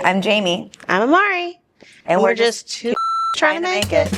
I'm Jamie. I'm Amari. And we're just two trying to make it.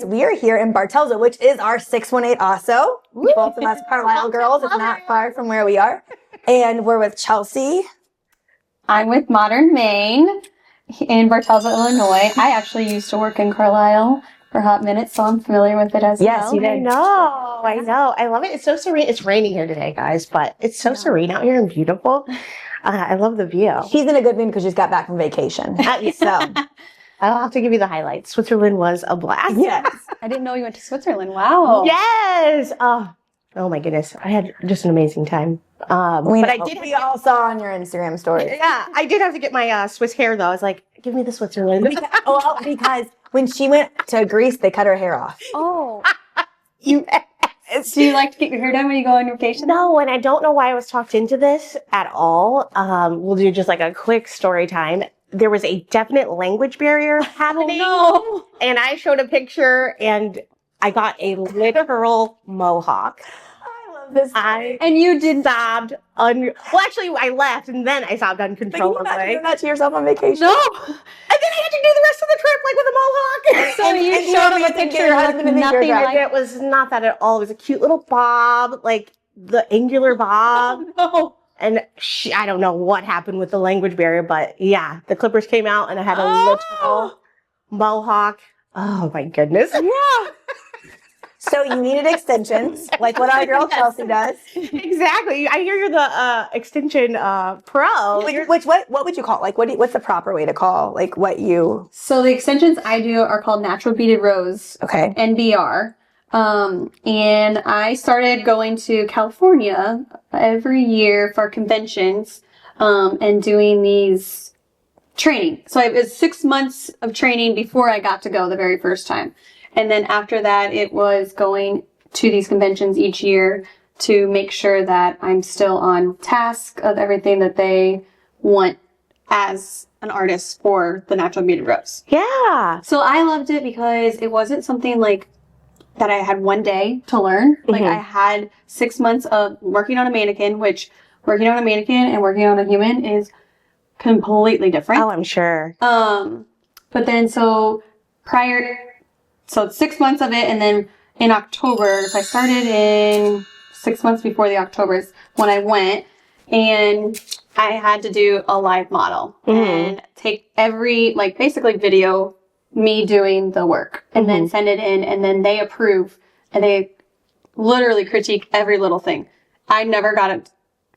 We are here in Bartelza, which is our 618 also. Both of us Carlisle girls. It's not far from where we are. And we're with Chelsea. I'm with Modern Maine in Bartelza, Illinois. I actually used to work in Carlisle for a hot minute, so I'm familiar with it as well. Yes, you did. I know. I love it. It's so serene. It's raining here today, guys, but it's so serene out here and beautiful. I love the view. She's in a good mood because she's got back from vacation. So I'll have to give you the highlights. Switzerland was a blast. Yes. I didn't know you went to Switzerland. Wow. Yes. Oh my goodness. I had just an amazing time. We all saw on your Instagram stories. Yeah, I did have to get my Swiss hair though. I was like, give me the Switzerland. Because when she went to Greece, they cut her hair off. Oh. Do you like to get your hair done when you go on vacation? No, and I don't know why I was talked into this at all. We'll do just like a quick story time. There was a definite language barrier happening. Oh, no. And I showed a picture and I got a literal mohawk. I love this. And you did sobbed. Well, actually, I left and then I sobbed uncontrollably. Can you imagine doing that to yourself on vacation? No. And then I had to do the rest of the trip like with a mohawk. So you showed him a picture your husband and nothing like it was not that at all. It was a cute little bob, like the angular bob. No. And I don't know what happened with the language barrier, but yeah, the clippers came out and I had a little mohawk. Oh my goodness. Yeah. So you needed extensions, like what our girl Chelsea does. Exactly. I hear you're the extension pro. What would you call it? Like what's the proper way to call like what you? So the extensions I do are called natural beaded rose. Okay. NBR. And I started going to California every year for conventions, and doing these training. So it was 6 months of training before I got to go the very first time. And then after that, it was going to these conventions each year to make sure that I'm still on task of everything that they want as an artist for the natural beaded rose. Yeah. So I loved it because it wasn't something like that I had one day to learn. Like I had 6 months of working on a mannequin, which working on a mannequin and working on a human is completely different. Oh, I'm sure. But then so 6 months of it, and then in October, so I started in 6 months before the Octobers when I went, and I had to do a live model and take basically video me doing the work and then send it in, and then they approve and they literally critique every little thing. I never got it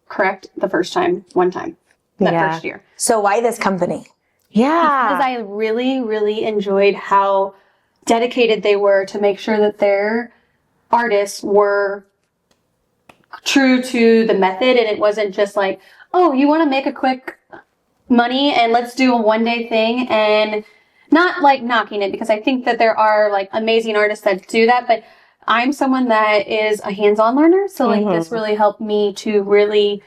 correct the first time, first year. So why this company? Yeah. Because I really, really enjoyed how dedicated they were to make sure that their artists were true to the method, and it wasn't just like, oh, you want to make a quick money and let's do a one-day thing, and not like knocking it, because I think that there are like amazing artists that do that, but I'm someone that is a hands-on learner. So like this really helped me to really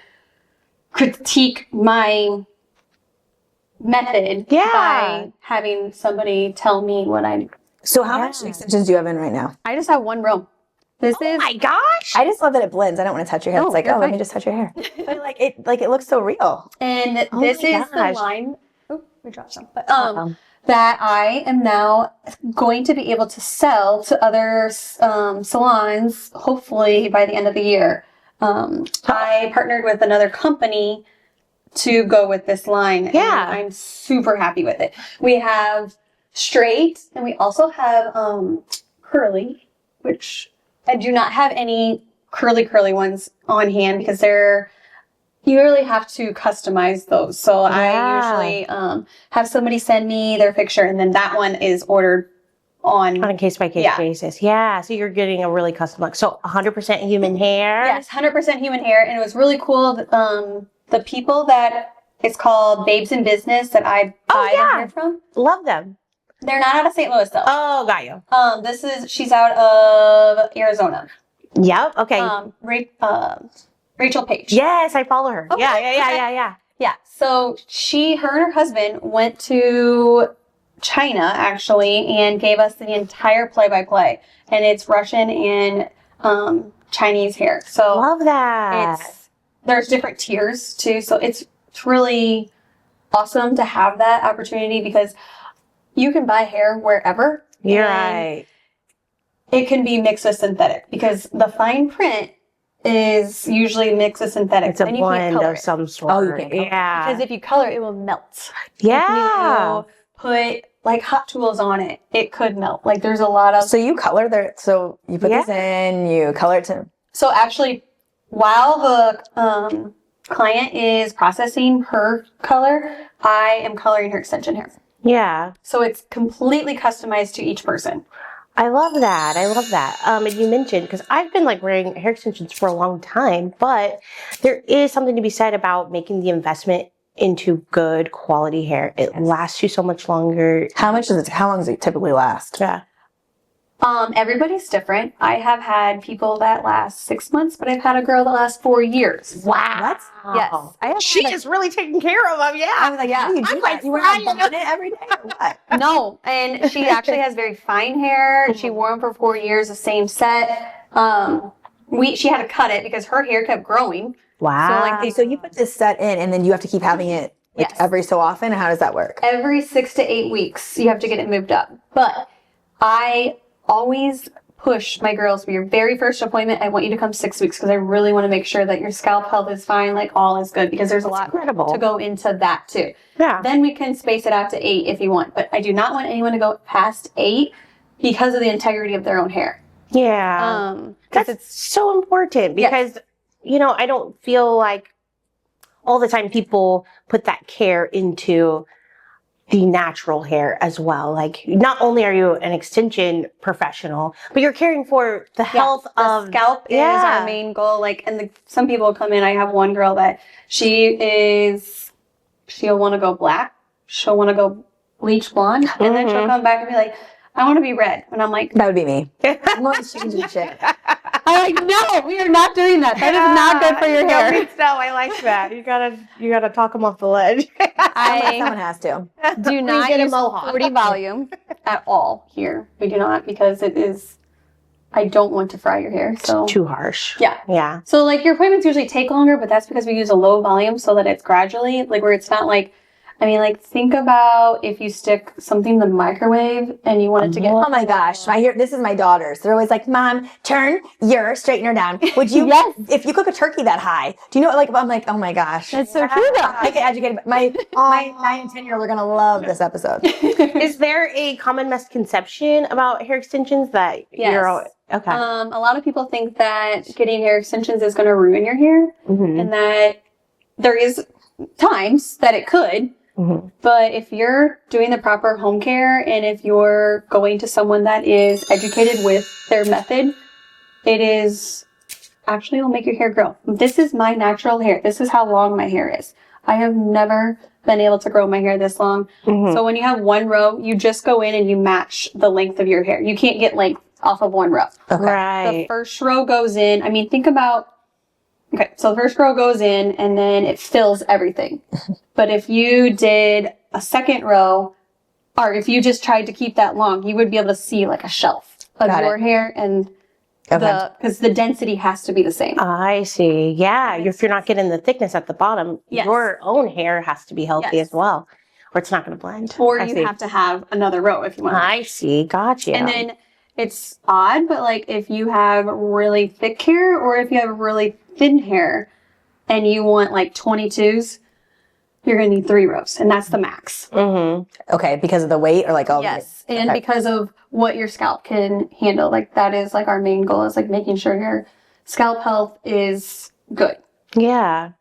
critique my method by having somebody tell me what I do. So how much extensions do you have in right now? I just have one row. This is my gosh. I just love that it blends. I don't want to touch your hair. No, it's like, you're let fine. me just touch your hair. But it looks so real. And this is the line. Oh, we dropped some. But, that I am now going to be able to sell to other salons, hopefully by the end of the year. I partnered with another company to go with this line. Yeah. And I'm super happy with it. We have straight, and we also have curly, which I do not have any curly ones on hand because you really have to customize those. So I usually have somebody send me their picture, and then that one is ordered on a case-by-case basis. Yeah, so you're getting a really custom look. So 100% human hair? Yes, 100% human hair. And it was really cool. the people that it's called Babes in Business that I buy the hair from, Love them. they're not out of St. Louis though. Oh, got you. She's out of Arizona. Yep. Okay. Rachel Page. Yes, I follow her. Okay, Yeah. Yeah. So her and her husband went to China actually and gave us the entire play-by-play, and it's Russian and Chinese hair. So Love that. There's different tiers too. So it's really awesome to have that opportunity because you can buy hair wherever. You're right. It can be mixed with synthetic because the fine print is usually mixed with synthetic. It's a blend of some sort. Oh, you can't color it. Yeah. Because if you color it will melt. Yeah. If you put like hot tools on it, it could melt. Like there's a lot of... So you color so you put this in, you color it to... So actually, while the client is processing her color, I am coloring her extension hair. Yeah. So it's completely customized to each person. I love that. And you mentioned, because I've been like wearing hair extensions for a long time, but there is something to be said about making the investment into good quality hair. It lasts you so much longer. How long does it typically last? Yeah. Everybody's different. I have had people that last 6 months, but I've had a girl that lasts 4 years. Wow. Yes. She is really taking care of them. Yeah. I was like, how do you do I'm that? like You wear frying a bonnet every day or what? No, and she actually has very fine hair. She wore them for 4 years, the same set. She had to cut it because her hair kept growing. Wow. So you put this set in and then you have to keep having it like Yes. every so often? How does that work? Every 6 to 8 weeks, you have to get it moved up. But I always push my girls for your very first appointment. I want you to come 6 weeks because I really want to make sure that your scalp health is fine, like all is good, because there's a lot to go into that too. Yeah. Then we can space it out to 8 if you want, but I do not want anyone to go past 8 because of the integrity of their own hair. Yeah. That's it's so important because, I don't feel like all the time people put that care into the natural hair as well. Like, not only are you an extension professional, but you're caring for the health of the scalp is our main goal. Like, and some people come in. I have one girl that she'll want to go black. She'll want to go bleach blonde, and then she'll come back and be like, I want to be red. And I'm like, That would be me. I'm always changing shit. I'm like, no, we are not doing that. That is not good for your hair. No, I like that. You gotta talk them off the ledge. Someone has to. Do not get a use mohawk. 40 volume at all here. We do not, because I don't want to fry your hair. So Too harsh. yeah. Yeah. So like your appointments usually take longer, but that's because we use a low volume so that it's gradually, like where it's not like, think about if you stick something in the microwave and you want it to get... Oh my gosh. This is my daughters. They're always like, Mom, turn your straightener down. Would you, Yes. if you cook a turkey that high, do you know, I'm like, oh my gosh. That's so true though. I get educated. My 9 and 10-year-old are going to love this episode. Is there a common misconception about hair extensions that Yes. Okay. A lot of people think that getting hair extensions is going to ruin your hair, and that there is times that it could. But if you're doing the proper home care and if you're going to someone that is educated with their method, it is actually will make your hair grow. This is my natural hair. This is how long my hair is. I have never been able to grow my hair this long. So when you have one row, you just go in and you match the length of your hair. You can't get length off of one row. Okay. Right. The first row goes in. Think about... Okay, so the first row goes in and then it fills everything. But if you did a second row, or if you just tried to keep that long, you would be able to see like a shelf of your hair, and because the density has to be the same. I see. Yeah. If you're not getting the thickness at the bottom, your own hair has to be healthy as well, or it's not going to blend. Or you have to have another row if you want. I see. Gotcha. And then it's odd, but like if you have really thick hair or if you have really thin hair and you want like 22s, you're going to need 3 rows, and that's the max. Okay, because of the weight or like all Yes, and because of what your scalp can handle. Like that is like our main goal, is like making sure your scalp health is good. Yeah.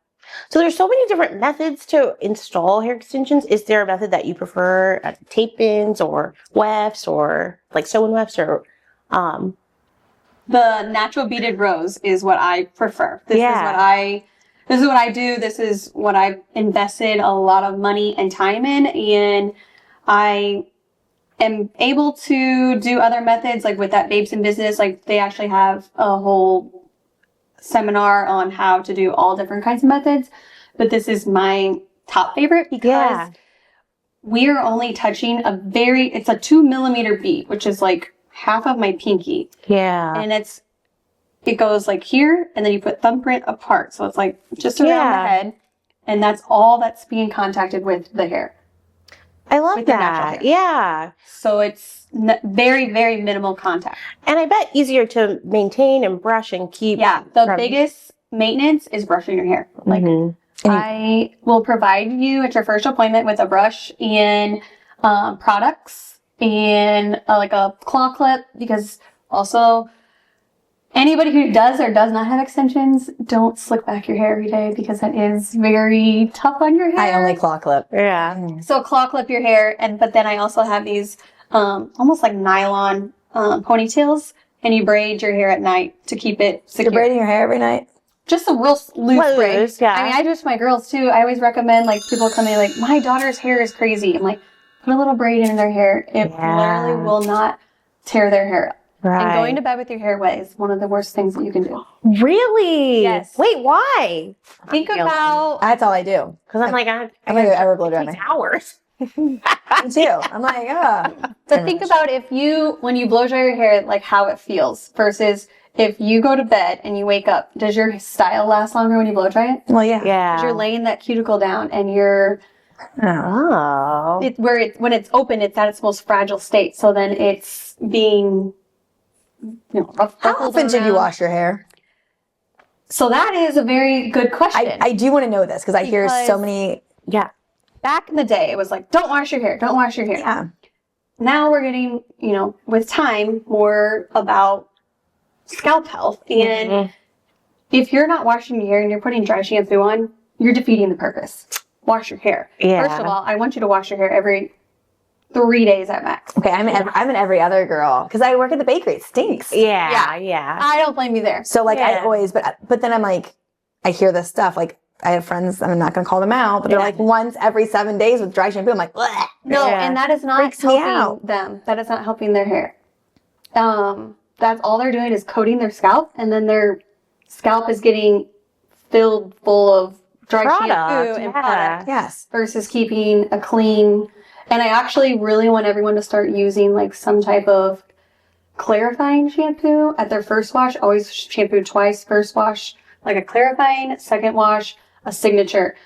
So there's so many different methods to install hair extensions. Is there a method that you prefer, tape-ins or wefts or like sew-in wefts or The natural beaded rose is what I prefer. This is what this is what I do. This is what I've invested a lot of money and time in. And I am able to do other methods, like with that Babes in Business. Like they actually have a whole seminar on how to do all different kinds of methods. But this is my top favorite because we are only touching it's a 2 millimeter bead, which is like half of my pinky. Yeah. And it goes like here, and then you put thumbprint apart. So it's like just around the head. And that's all that's being contacted with the hair. I love with the natural that. hair. Yeah. So it's very, very minimal contact. And I bet easier to maintain and brush and keep. Yeah. The biggest maintenance is brushing your hair. Like I will provide you at your first appointment with a brush and products and like a claw clip, because also anybody who does or does not have extensions, don't slick back your hair every day because that is very tough on your hair. I only claw clip. Yeah. So claw clip your hair, but then I also have these almost like nylon ponytails, and you braid your hair at night to keep it secure. You're braiding your hair every night? Just a real loose braid. Yeah. I mean, I do it to my girls too. I always recommend, like, people come in like, my daughter's hair is crazy. I'm like, put a little braid in their hair. It literally will not tear their hair up. Right. And going to bed with your hair wet is one of the worst things that you can do. Really? Yes. Wait, why? Think about... That's all I do. Because I'm like, I'm gonna ever blow dry my hair. hours. Me too. I'm like, But think about when you blow dry your hair, like how it feels versus if you go to bed and you wake up, does your style last longer when you blow dry it? Well, yeah. Yeah. 'Cause you're laying that cuticle down and you're... Oh. When it's open, it's at its most fragile state. So then it's being... How often should you wash your hair? So that is a very good question. I do want to know this because I hear so many. Yeah. Back in the day, it was like, don't wash your hair, don't wash your hair. Yeah. Now we're getting, with time, more about scalp health. And if you're not washing your hair and you're putting dry shampoo on, you're defeating the purpose. Wash your hair. Yeah. First of all, I want you to wash your hair every 3 days at max. Okay, I'm an every other girl because I work at the bakery. It stinks. Yeah. I don't blame you there. So like I always, but then I'm like, I hear this stuff. Like I have friends, and I'm not going to call them out, but they're like once every 7 days with dry shampoo. I'm like, bleh. No, and that is not Freaks me helping out. them. That is not helping their hair. That's all they're doing is coating their scalp, and then their scalp is getting filled full of dry shampoo and product. Yes. Versus keeping a clean. And I actually really want everyone to start using like some type of clarifying shampoo at their first wash. Always shampoo twice. First wash, like a clarifying. Second wash, a signature.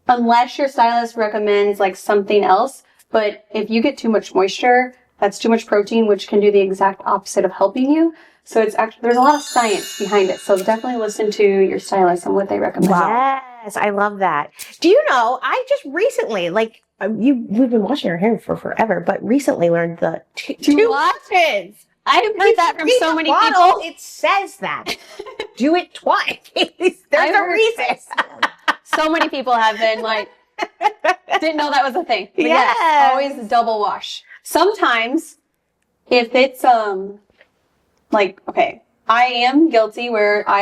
Unless your stylist recommends like something else. But if you get too much moisture, that's too much protein, which can do the exact opposite of helping you. So it's actually, there's a lot of science behind it. So definitely listen to your stylist and what they recommend. Wow. Yes, I love that. Do you know, I just recently, we've been washing our hair for forever, but recently learned the two washes. I've heard that from so many bottle, people. It says that. Do it twice. There's a reason. So many people have been like, didn't know that was a thing. But Yes. yes, always double wash. Sometimes, if it's, okay, I am guilty where I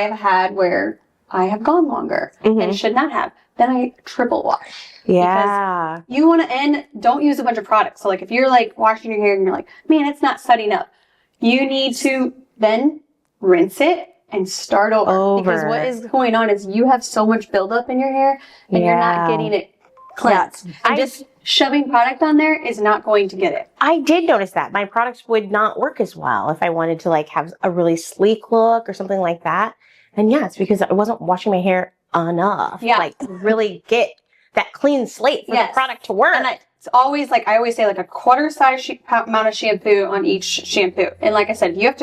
have gone longer and should not have. Then I triple wash. Yeah. Because you want to don't use a bunch of products. So like if you're like washing your hair and you're like, man, it's not setting up. You need to then rinse it and start over. Because what is going on is you have so much buildup in your hair and you're not getting it cleansed. And just shoving product on there is not going to get it. I did notice that my products would not work as well if I wanted to like have a really sleek look or something like that. And yeah, it's because I wasn't washing my hair enough. Yeah. Like to really get that clean slate for the product to work. And it's always like, I always say like a quarter size amount of shampoo on each shampoo. And like I said, if you have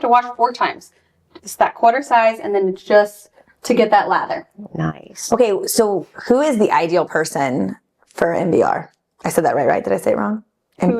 to wash 4 times, it's that quarter size and then just to get that lather. Nice. Okay, so who is the ideal person for MBR? I said that right? Did I say it wrong? Who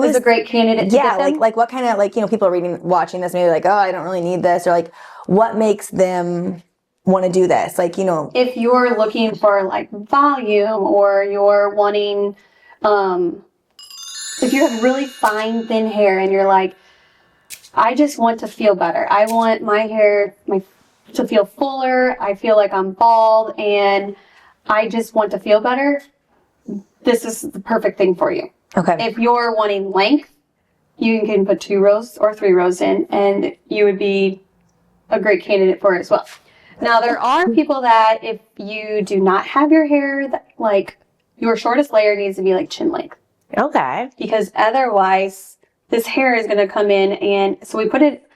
is a great candidate to get them? like what kind of people are watching this maybe like, oh, I don't really need this, or like what makes them want to do this? Like, if you're looking for like volume or you're wanting, if you have really fine, thin hair and you're like, I just want to feel better. I want my hair to feel fuller. I feel like I'm bald and I just want to feel better. This is the perfect thing for you. Okay. If you're wanting length, you can put 2 rows or 3 rows in and you would be a great candidate for it as well. Now, there are people that if you do not have your hair, that, like your shortest layer needs to be like chin length. Okay. Because otherwise, this hair is going to come in and so we put it,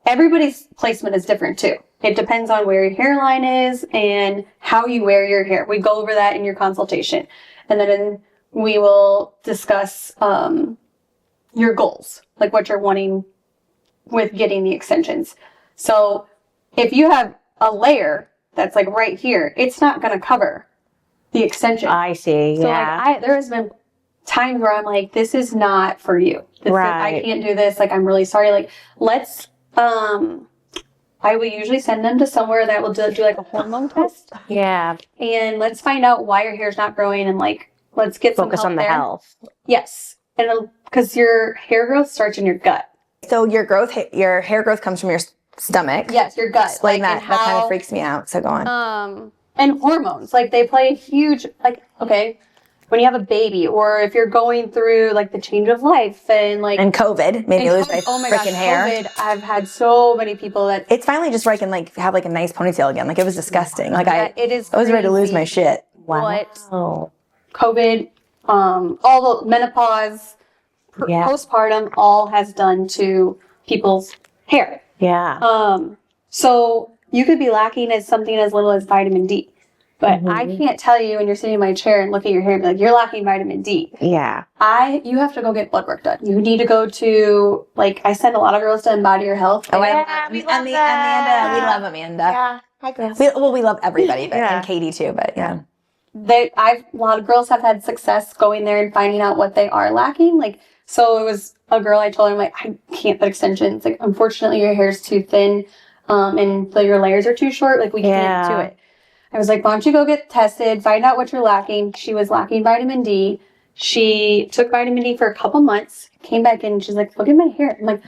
everybody's placement is different too. It depends on where your hairline is and how you wear your hair. We go over that in your consultation. And then we will discuss your goals, like what you're wanting with getting the extensions. So if you have a layer that's like right here, it's not going to cover the extension. I see. So Yeah. like there has been times where I'm like, this is not for you. I can't do this. Like, I'm really sorry. Like, let's, I will usually send them to somewhere that will do like a hormone test. Yeah. And let's find out why your hair's not growing and like, let's get some Focus help on the there. health. Yes. And because your hair growth starts in your gut. So your hair growth comes from your stomach. Yes, your gut. Explain that. and That kind how- of freaks me out. So go on. And hormones, like they play a huge, like, okay, when you have a baby or if you're going through like the change of life and like. And COVID made me lose my oh my gosh, freaking hair. COVID, I've had so many people that. It's finally just where I can like have like a nice ponytail again. Like it was disgusting. Like It is I was ready to lose crazy my shit. What Oh. COVID, all the menopause, Yeah. postpartum, all has done to people's hair. Yeah. So you could be lacking as something as little as vitamin D. But I can't tell you when you're sitting in my chair and look at your hair and be like, you're lacking vitamin D. Yeah. You have to go get blood work done. You need to go to, like, I send a lot of girls to Embody Your Health. Oh, Yeah, we love that. Amanda. We love Amanda. Yeah. Hi, girls. We love everybody, but Yeah. and Katie too. But yeah. A lot of girls have had success going there and finding out what they are lacking. Like, so it was a girl I told her, I'm like, I can't put extensions. Like, unfortunately, your hair's too thin, and your layers are too short. Like, we can't do it. I was like, why don't you go get tested, find out what you're lacking. She was lacking vitamin D. She took vitamin D for a couple months, came back in, and she's like, look at my hair. I'm like,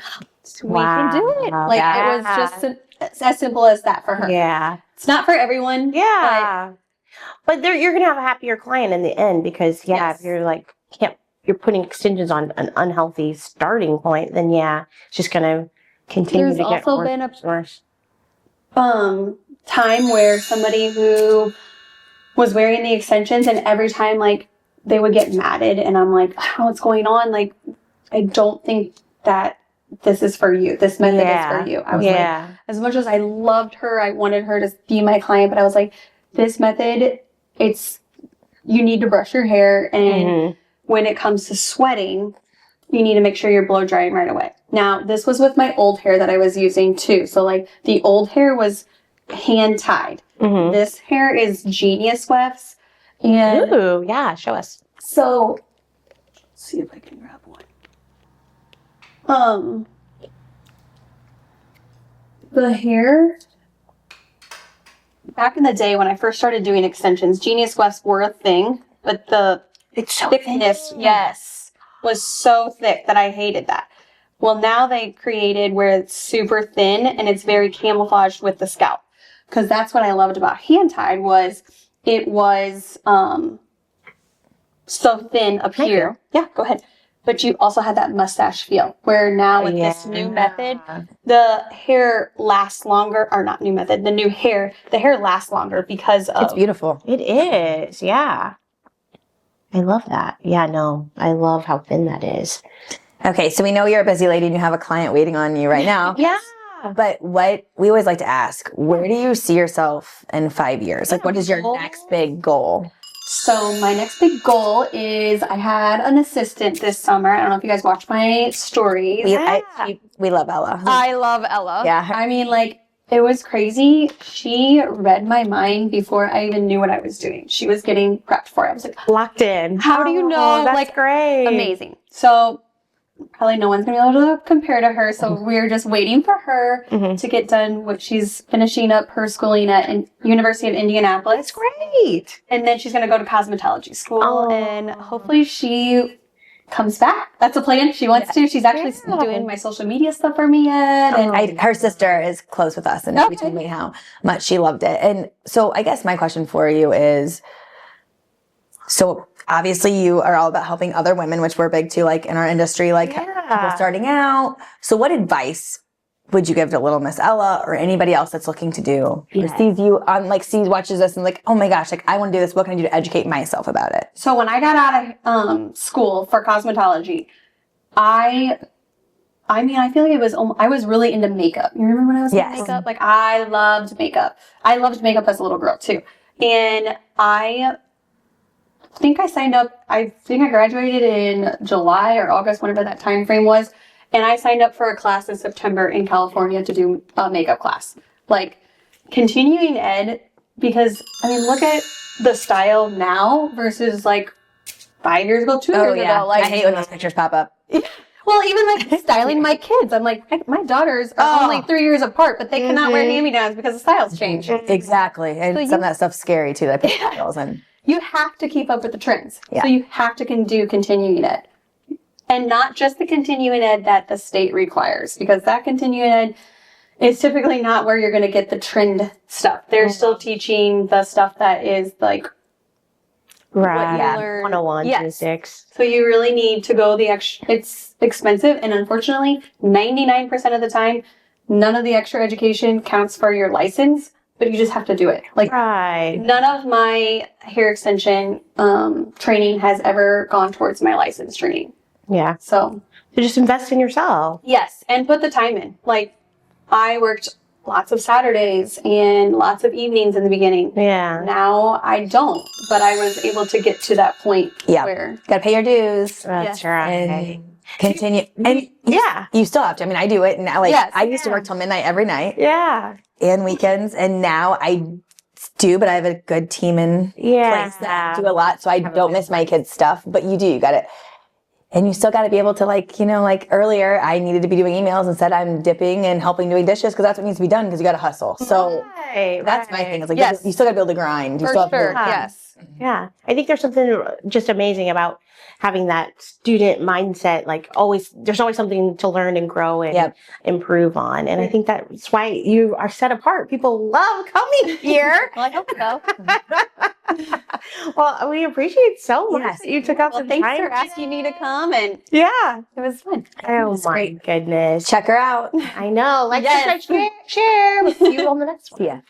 we can do it. Like, it was just as simple as that for her. Yeah. It's not for everyone. Yeah. But you're going to have a happier client in the end because, if you're like, you're putting extensions on an unhealthy starting point, then it's just going to continue to get also worse been and worse. Time where somebody who was wearing the extensions and every time like they would get matted and I'm like, what's going on? Like, I don't think that this is for you. This method is for you. I was like, as much as I loved her, I wanted her to be my client, but I was like, this method, you need to brush your hair and when it comes to sweating, you need to make sure you're blow drying right away. Now, this was with my old hair that I was using too. So like the old hair was hand tied. This hair is Genius Wefts. And Ooh, yeah, show us. so let's see if I can grab one. The hair back in the day when I first started doing extensions, Genius Wefts were a thing, but the thickness, was so thick that I hated that. Well, now they created where it's super thin and it's very camouflaged with the scalp. Because that's what I loved about hand tied was it was so thin up here. Yeah, go ahead. But you also had that mustache feel. Where now with this new method, the hair lasts longer. Or not new method, the new hair. The hair lasts longer because of. It's beautiful. It is, yeah. I love that. Yeah, no, I love how thin that is. Okay, so we know you're a busy lady and you have a client waiting on you right now. Yeah. But what we always like to ask, where do you see yourself in 5 years? Like, what is your next big goal? So my next big goal is I had an assistant this summer. I don't know if you guys watched my stories. We love Ella. I love Ella. Yeah. I mean, like, it was crazy. She read my mind before I even knew what I was doing. She was getting prepped for it. I was like, Locked in. how do you know? That's like, great. amazing. So probably no one's going to be able to compare to her. So we're just waiting for her to get done what she's finishing up her schooling at University of Indianapolis. That's great. And then she's going to go to cosmetology school. Oh. And hopefully she comes back. That's a plan. She wants to. She's actually doing my social media stuff for me yet. And Her sister is close with us, and she told me how much she loved it. And so I guess my question for you is, so obviously you are all about helping other women, which we're big too, like in our industry, like people starting out. So what advice would you give to little Miss Ella or anybody else that's looking to do, who sees you on, like, watches us and like, oh my gosh, like I want to do this. What can I do to educate myself about it? So when I got out of school for cosmetology, I feel like I was really into makeup. You remember when I was into makeup? Like I loved makeup. I loved makeup as a little girl too. And I think I signed up, I think I graduated in July or August, whenever that time frame was. And I signed up for a class in September in California to do a makeup class. Like continuing ed, because I mean, look at the style now versus like 5 years ago, 2 years ago. Like I hate when those pictures pop up. Well, even like styling my kids. I'm like, my daughters are only 3 years apart, but they cannot wear hand-me-downs because the styles change. Exactly. And some of that stuff's scary too. That girls and you have to keep up with the trends. So you have to do continuing ed. And not just the continuing ed that the state requires, because that continuing ed is typically not where you're going to get the trend stuff. They're still teaching the stuff that is like what you learn. 101, 26. So you really need to go the extra. It's expensive, and unfortunately, 99% of the time, none of the extra education counts for your license. But you just have to do it. Like none of my hair extension training has ever gone towards my license training. Yeah. So just invest in yourself. Yes, and put the time in. Like I worked lots of Saturdays and lots of evenings in the beginning. Yeah. Now I don't, but I was able to get to that point where gotta pay your dues. That's right. And continue. And you still have to. I mean, I do it now. Like I used to work till midnight every night. Yeah. And weekends, and now I do, but I have a good team in place that do a lot, so I don't miss my kids' stuff. But you do, you got it. And you still got to be able to, like, you know, like earlier, I needed to be doing emails. Instead, I'm dipping and helping doing dishes because that's what needs to be done because you got to hustle. So that's my thing. It's like, you still got to be able to grind. You still have to yes. Yeah. I think there's something just amazing about having that student mindset. Like there's always something to learn and grow and improve on. And I think that's why you are set apart. People love coming here. Well, I hope so. Well, we appreciate so much that you took out some time. Thanks for asking me to come, and it was fun. Oh my goodness. check her out. I know. Like, share. We'll see you on the next one. Yeah.